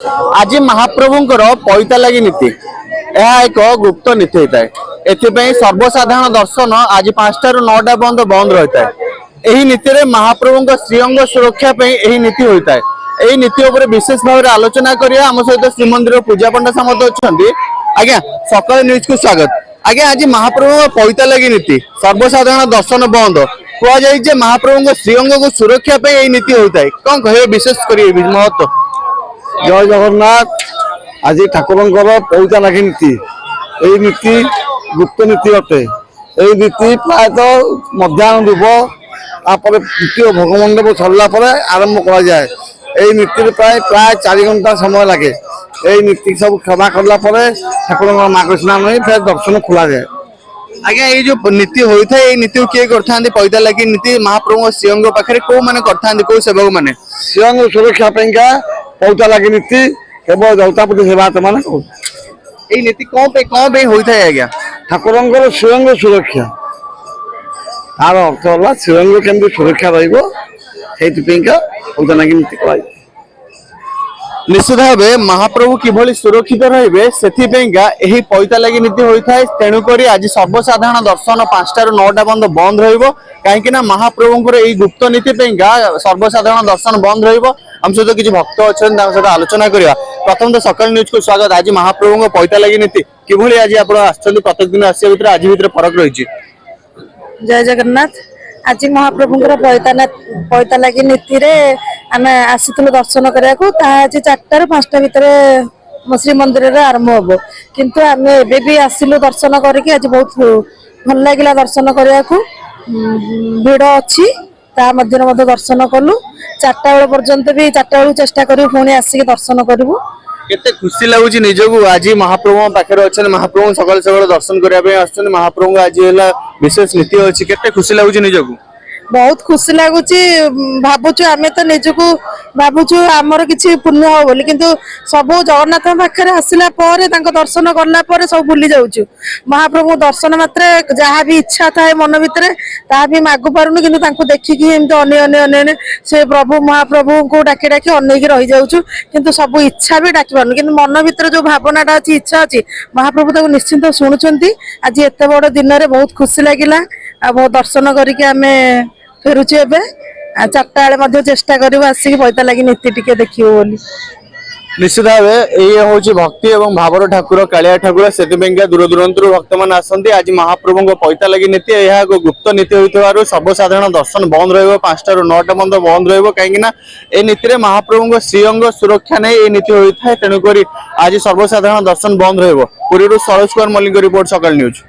आज महाप्रभुंकर पैता लगी नीति यह एक गुप्त नीति होता है। एथिपाई सर्वसाधारण दर्शन आज 5टा ରୁ 9ଟା बंद बंद रहता है। यही नीति रे महाप्रभु श्रीअंग सुरक्षा यही नीति होता है। यही नीति उपर विशेष भाव में आलोचना करिया आम सहित श्रीमंदिर पूजा पंडा समस्त अच्छा। आज्ञा सकाल न्यूज को स्वागत। आज्ञा आज महाप्रभु पैता लगी नीति सर्वसाधारण दर्शन बंद कहुई महाप्रभु श्रीअंग को सुरक्षा यही नीति होता है। कौन कहे विशेष कर महत्व? जय जगन्नाथ। आज ठाकुर पैता लगी नीति यही नीति गुप्त नीति अटे। यही नीति प्रायतः मध्याह्न दूब तापर द्वितीय भोगमंडप सरला आरंभ कर जाए। यही नीति प्राय 4 घंटा समय लगे। यही नीति सब क्षमा करला ठाकुर माघ स्नान नहीं फिर दर्शन खोल जाए। आज्ञा ये जो नीति होता है नीति किए करता पैता लगी नीति महाप्रभु श्रीअंग पाखे कौ मैंने करता कौ सेवक मैंने श्रीअंग सुरक्षा पैता लगी नीति केवल दौतापति सेवा ये नीति कौन होता है? आज्ञा ठाकुर श्रीअंग सुरक्षा तार अर्थ है श्रीअंग केमती सुरक्षा पैता लगी नीति कर निश्चित भाव महाप्रभु किभली सुरक्षित रहिबे सेथिपेंगा एही पैता लगी नीति होता है। तेणुक आज सर्वसाधारण दर्शन 5टा ରୁ 9ଟା बंद बंद रहिबो कहीं महाप्रभुंकर एही गुप्त नीति पेंगा सर्वसाधारण दर्शन बंद रहिबो। हम सहित किसी भक्त अच्छा सहित आलोचना करवा। प्रथम तो सकाल न्यूज को स्वागत। आज महाप्रभु पैता लगी नीति किभली आज आप प्रत्येक दिन आसिया भितर आज भितर फरक रही? जय जगन्नाथ। आज महाप्रभु पैता लगी नीति रे आमे आसितु दर्शन करिया को आज 4टा ରୁ 5ଟା भितर श्रीमंदिर रे आरंभ होबो। किंतु आमे एबे भी आसिलु दर्शन करके आज बहुत भल लागिला दर्शन करिया को। भीड़ अछि ता मध्य मध्ये दर्शन कलु 4टा बेल पर्यंत भी 4टा बेल चेष्टा करू पुणी आसिक दर्शन करू। केते खुशी लगुच निजको आज महाप्रभु पाखे अच्छा महाप्रभु सकाल सकाल दर्शन करने महाप्रभु आज विशेष नीति अच्छी केते खुशी लगुच निजको? बहुत खुशी लगुच। भावुचु आम तो निजको भावुचु आमर किसी पुण्य हो बोली किंतु सब जगन्नाथ पाखे आसला दर्शन कला सब भूली जाऊँ। महाप्रभु दर्शन मात्र जहाँ भी इच्छा थाए मन भितर ता भी मागु पारुनु किंतु देखिकी अने से प्रभु महाप्रभु को डाकी डाकी अनेक रही जाऊँ किंतु सब इच्छा भी डाकी पारुनु किंतु मन भितर जो भावनाटा अच्छी इच्छा अच्छी महाप्रभु ताको निश्चिंत शुणुचंती। आज एत बड़ दिन में बहुत खुशी लगिला। बहुत दर्शन करके आमे फेरुचे एबे 4टा बेले चेष्टा करू आसिक पैता लगी नीति टिके देखियो बोली। निश्चित भाव ये हूँ भक्ति और भावर ठाकुर कालिया ठाकुर से दूर दूरांत भक्त मैंने आसती। आज महाप्रभु पैता लगी नीति यह एक गुप्त नीति होइथिबारु सर्वसाधारण दर्शन बंद रहिबो 5टा ରୁ 9ଟା बंद बंद रहिबो कहीं नीति महाप्रभु श्रीअंग सुरक्षा नहीं ये नीति होता है। तेणुक आज सर्वसाधारण दर्शन बंद रहिबो। पुरी सरोज कुमार मल्लिक रिपोर्ट सकाल न्यूज।